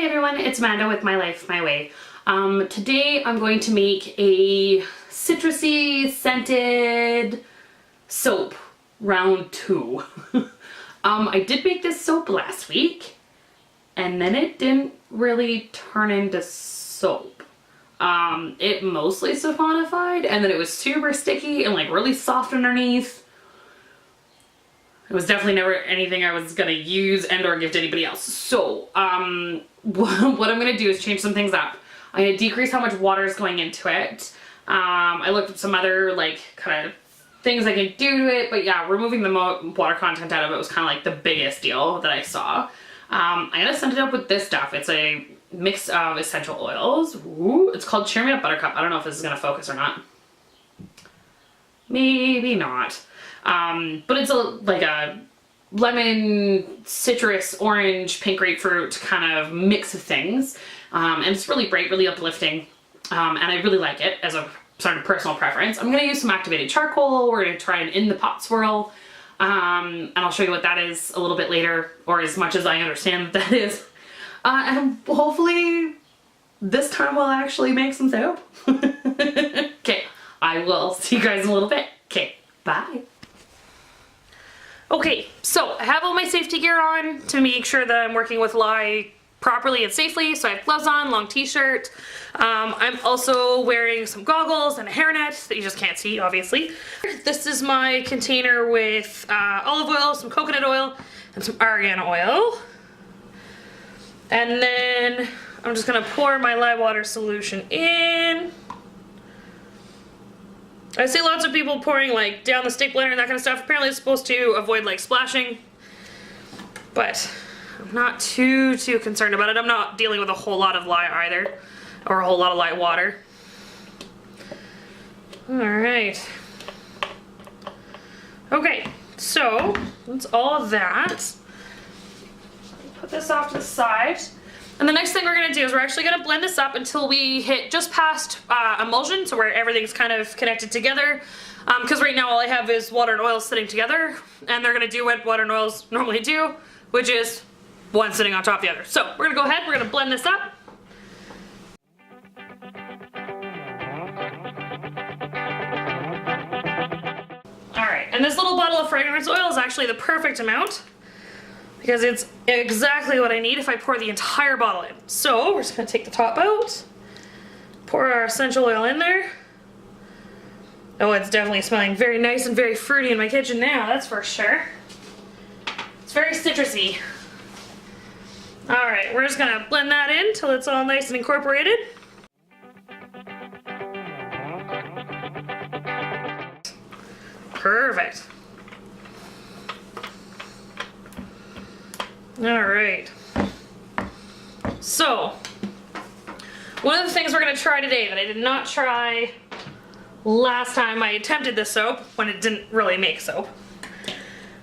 Hey everyone, it's Amanda with My Life My Way. Today I'm going to make a citrusy scented soap round 2. I did make this soap last week and then it didn't really turn into soap. It mostly saponified and then it was super sticky and like really soft underneath. It was definitely never anything I was gonna use and or give to anybody else. So, what I'm gonna do is change some things up. I'm gonna decrease how much water is going into it. I looked at some other like kind of things I can do to it, but yeah, removing the water content out of it was kind of like the biggest deal that I saw. I'm gonna scent it up with this stuff. It's a mix of essential oils. Ooh, it's called Cheer Me Up Buttercup. I don't know if this is gonna focus or not. Maybe not. But it's like a lemon, citrus, orange, pink grapefruit kind of mix of things. And it's really bright, really uplifting. And I really like it as a sort of personal preference. I'm gonna use some activated charcoal. We're gonna try an in the pot swirl. And I'll show you what that is a little bit later, or as much as I understand what that is. And hopefully this time we'll actually make some soap. Okay, I will see you guys in a little bit. Okay, bye. Okay, so I have all my safety gear on to make sure that I'm working with lye properly and safely. So I have gloves on, long t-shirt. I'm also wearing some goggles and a hairnet that you just can't see, obviously. This is my container with olive oil, some coconut oil, and some argan oil. And then I'm just gonna pour my lye water solution in. I see lots of people pouring like down the stick blender and that kind of stuff. Apparently it's supposed to avoid like splashing, but I'm not too concerned about it. I'm not dealing with a whole lot of lye either, or a whole lot of lye water. All right. Okay, so that's all of that. Put this off to the side. And the next thing we're gonna do is we're actually gonna blend this up until we hit just past emulsion, so where everything's kind of connected together. Because right now all I have is water and oil sitting together, and they're gonna do what water and oils normally do, which is one sitting on top of the other. So we're gonna go ahead, we're gonna blend this up. All right, and this little bottle of fragrance oil is actually the perfect amount, because it's exactly what I need if I pour the entire bottle in. So we're just gonna take the top out, pour our essential oil in there. Oh, it's definitely smelling very nice and very fruity in my kitchen now, that's for sure. It's very citrusy. All right, we're just gonna blend that in until it's all nice and incorporated. Perfect. All right, so one of the things we're gonna try today that I did not try last time I attempted this soap, when it didn't really make soap,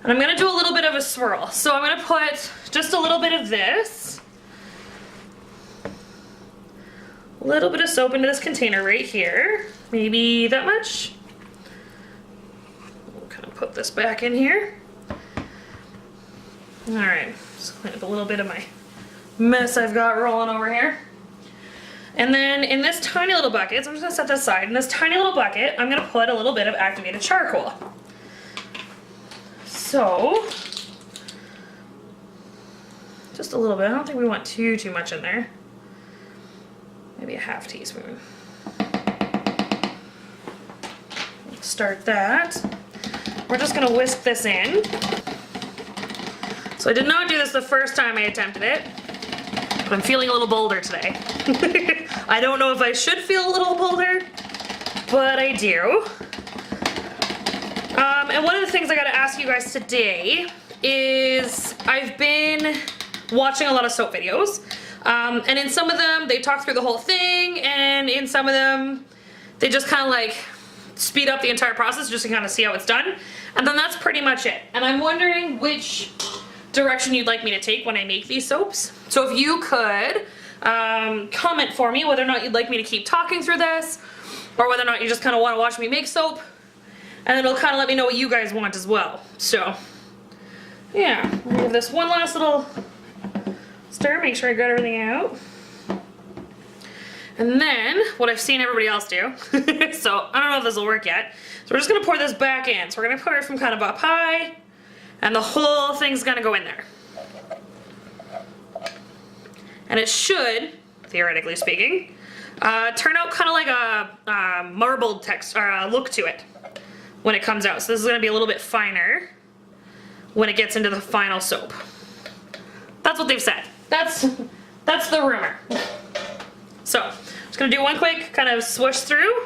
and I'm gonna do a little bit of a swirl. So I'm gonna put just a little bit of this, a little bit of soap into this container right here, maybe that much. We'll kind of put this back in here. All right, just clean up a little bit of my mess I've got rolling over here. And then in this tiny little bucket, so I'm just gonna set this aside, in this tiny little bucket, I'm gonna put a little bit of activated charcoal. So, just a little bit. I don't think we want too much in there. Maybe a half teaspoon. Start that. We're just gonna whisk this in. So I did not do this the first time I attempted it, but I'm feeling a little bolder today. I don't know if I should feel a little bolder, but I do. And one of the things I gotta ask you guys today is I've been watching a lot of soap videos, and in some of them they talk through the whole thing, and in some of them they just kind of like speed up the entire process just to kind of see how it's done, and then that's pretty much it. And I'm wondering which direction you'd like me to take when I make these soaps. So if you could comment for me whether or not you'd like me to keep talking through this, or whether or not you just kind of want to watch me make soap, and then it'll kind of let me know what you guys want as well. So yeah, we'll give this one last little Stir, make sure I got everything out. And then, what I've seen everybody else do, so I don't know if this will work yet, so we're just gonna pour this back in. So we're gonna pour it from kind of up high, and the whole thing's gonna go in there. And it should, theoretically speaking, turn out kind of like a marbled look to it when it comes out. So this is gonna be a little bit finer when it gets into the final soap. That's what they've said. That's the rumor. So, just gonna do one quick kind of swoosh through,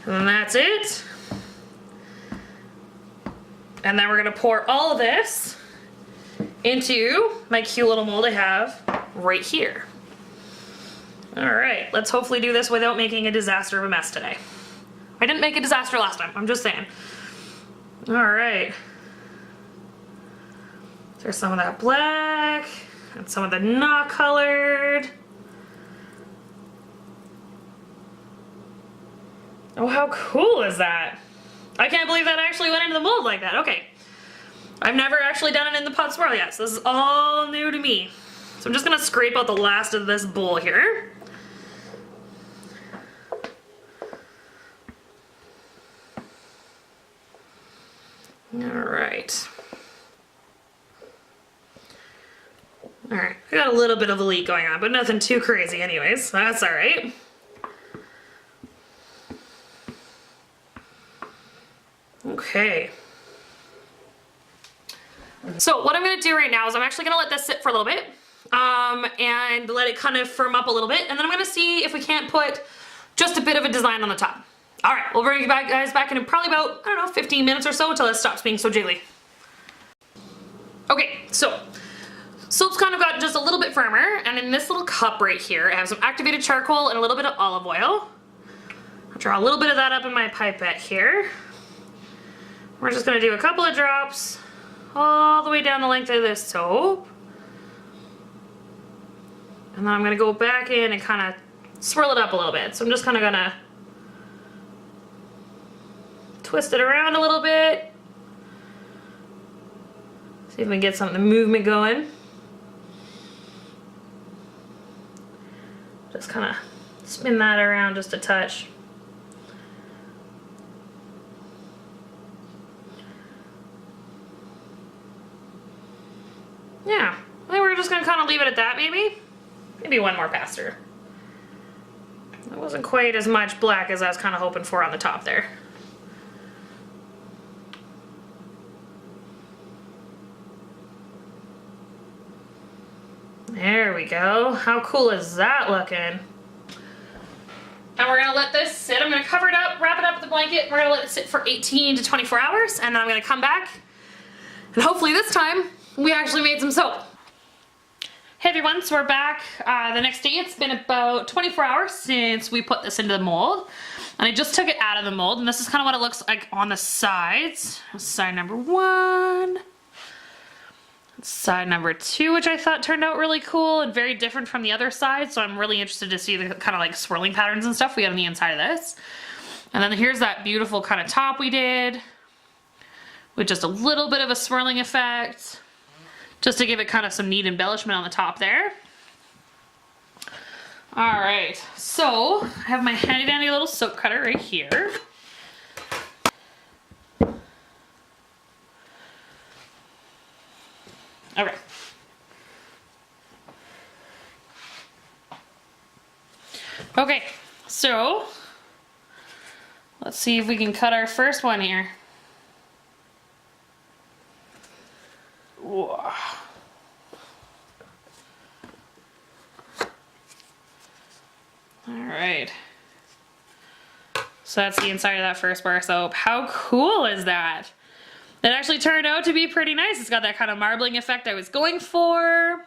and then that's it. And then we're gonna pour all of this into my cute little mold I have right here. All right, let's hopefully do this without making a disaster of a mess today. I didn't make a disaster last time, I'm just saying. All right. There's some of that black and some of the not colored. Oh, how cool is that? I can't believe that actually went into the mold like that. Okay. I've never actually done it in the pot swirl yet, so this is all new to me. So I'm just gonna scrape out the last of this bowl here. Alright. Alright, I got a little bit of a leak going on, but nothing too crazy anyways, so that's alright. Okay. So what I'm going to do right now is I'm actually going to let this sit for a little bit and let it kind of firm up a little bit, and then I'm going to see if we can't put just a bit of a design on the top. Alright, we'll bring you guys back in probably about, I don't know, 15 minutes or so until it stops being so jiggly. Okay, so soap's kind of got just a little bit firmer, and in this little cup right here I have some activated charcoal and a little bit of olive oil. I'll draw a little bit of that up in my pipette here. We're just going to do a couple of drops all the way down the length of this soap. And then I'm going to go back in and kind of swirl it up a little bit. So I'm just kind of going to twist it around a little bit. See if we can get some of the movement going. Just kind of spin that around just a touch. Yeah, I think we're just gonna kind of leave it at that maybe. Maybe one more pass through. It wasn't quite as much black as I was kind of hoping for on the top there. There we go. How cool is that looking? And we're gonna let this sit. I'm gonna cover it up, wrap it up with a blanket. We're gonna let it sit for 18 to 24 hours, and then I'm gonna come back, and hopefully this time we actually made some soap. Hey everyone, so we're back the next day. It's been about 24 hours since we put this into the mold, and I just took it out of the mold, and this is kind of what it looks like on the sides. Side number 1, side number 2, which I thought turned out really cool and very different from the other side, so I'm really interested to see the kind of like swirling patterns and stuff we have on the inside of this. And then here's that beautiful kind of top we did with just a little bit of a swirling effect, just to give it kind of some neat embellishment on the top there. Alright, so I have my handy dandy little soap cutter right here. Alright. Okay, so let's see if we can cut our first one here. Whoa. Alright. So that's the inside of that first bar of soap. How cool is that? It actually turned out to be pretty nice. It's got that kind of marbling effect I was going for.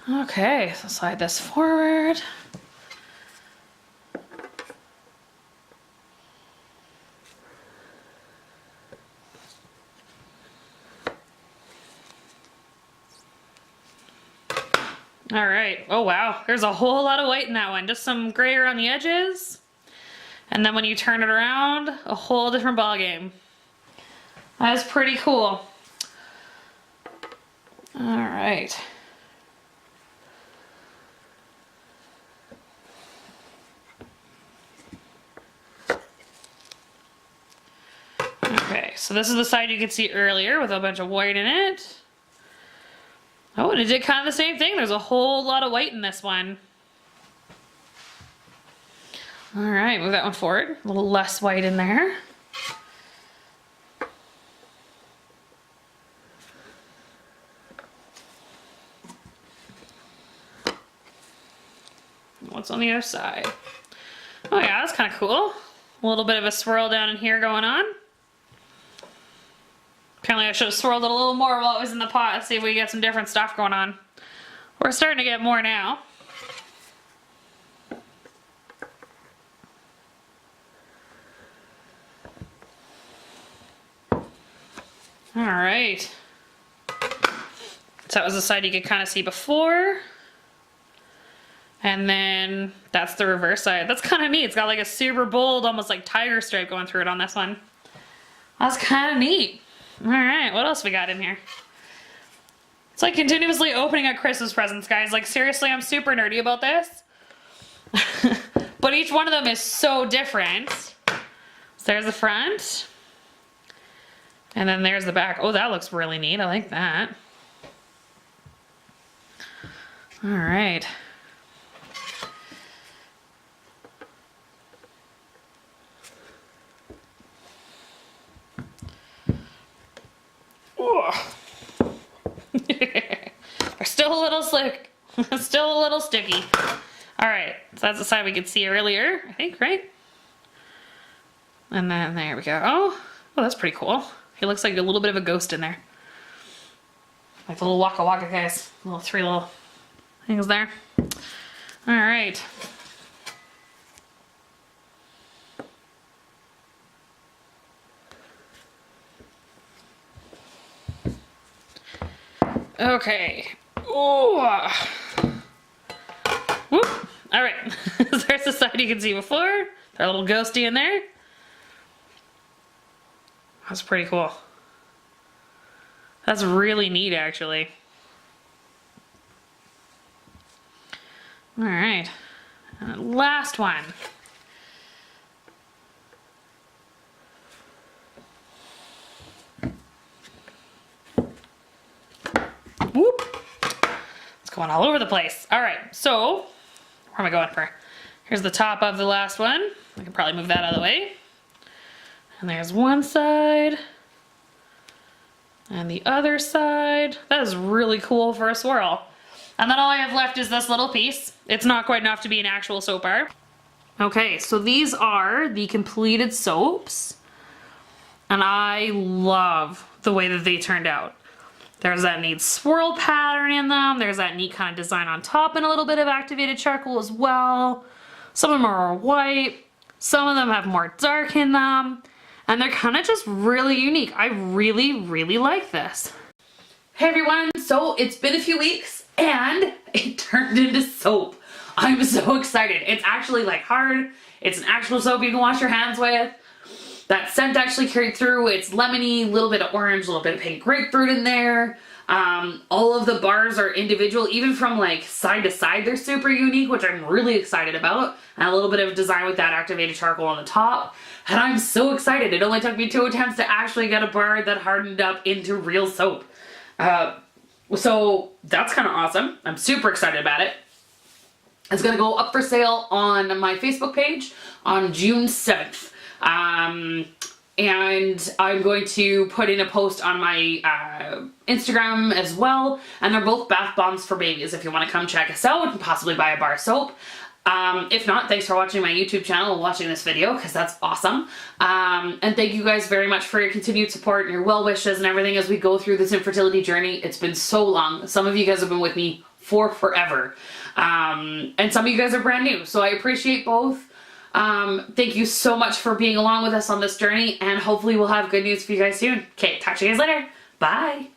Okay, so slide this forward. All right, oh wow, there's a whole lot of white in that one. Just some gray around the edges. And then when you turn it around, a whole different ball game. That's pretty cool. All right. Okay, so this is the side you could see earlier with a bunch of white in it. Oh, and it did kind of the same thing. There's a whole lot of white in this one. All right, move that one forward. A little less white in there. What's on the other side? Oh yeah, that's kind of cool. A little bit of a swirl down in here going on. Apparently I should have swirled it a little more while it was in the pot to see if we get some different stuff going on. We're starting to get more now. Alright. So that was the side you could kind of see before. And then that's the reverse side. That's kind of neat. It's got like a super bold, almost like tiger stripe going through it on this one. That's kind of neat. Alright, what else we got in here? It's like continuously opening up Christmas presents, guys. Like seriously, I'm super nerdy about this. But each one of them is so different. So there's the front. And then there's the back. Oh, that looks really neat. I like that. Alright. They're still a little slick. Still a little sticky. Alright, so that's the side we could see earlier, I think, right? And then there we go. Oh, that's pretty cool. He looks like a little bit of a ghost in there. Like the little waka waka guys. Three little things there. Alright. Okay. Ooh. Whoop. Alright. There's the side you can see before. They're a little ghosty in there. That's pretty cool. That's really neat, actually. Alright. Last one. Whoop! It's going all over the place. Alright, so where am I going for? Here's the top of the last one. I can probably move that out of the way. And there's one side. And the other side. That is really cool for a swirl. And then all I have left is this little piece. It's not quite enough to be an actual soap bar. Okay, so these are the completed soaps. And I love the way that they turned out. There's that neat swirl pattern in them. There's that neat kind of design on top and a little bit of activated charcoal as well. Some of them are white. Some of them have more dark in them. And they're kind of just really unique. I really, really like this. Hey everyone, so it's been a few weeks and it turned into soap. I'm so excited. It's actually like hard. It's an actual soap you can wash your hands with. That scent actually carried through. It's lemony, a little bit of orange, a little bit of pink grapefruit in there. All of the bars are individual, even from like side to side, they're super unique, which I'm really excited about. And a little bit of design with that activated charcoal on the top. And I'm so excited. It only took me 2 attempts to actually get a bar that hardened up into real soap. So that's kind of awesome. I'm super excited about it. It's going to go up for sale on my Facebook page on June 7th. And I'm going to put in a post on my Instagram as well, and they're both Bath Bombs for Babies if you want to come check us out and possibly buy a bar of soap. If not, thanks for watching my YouTube channel and watching this video, because that's awesome. And thank you guys very much for your continued support and your well wishes and everything as we go through this infertility journey. It's been so long. Some of you guys have been with me for forever. And some of you guys are brand new, so I appreciate both. Thank you so much for being along with us on this journey, and hopefully we'll have good news for you guys soon. Okay, talk to you guys later. Bye.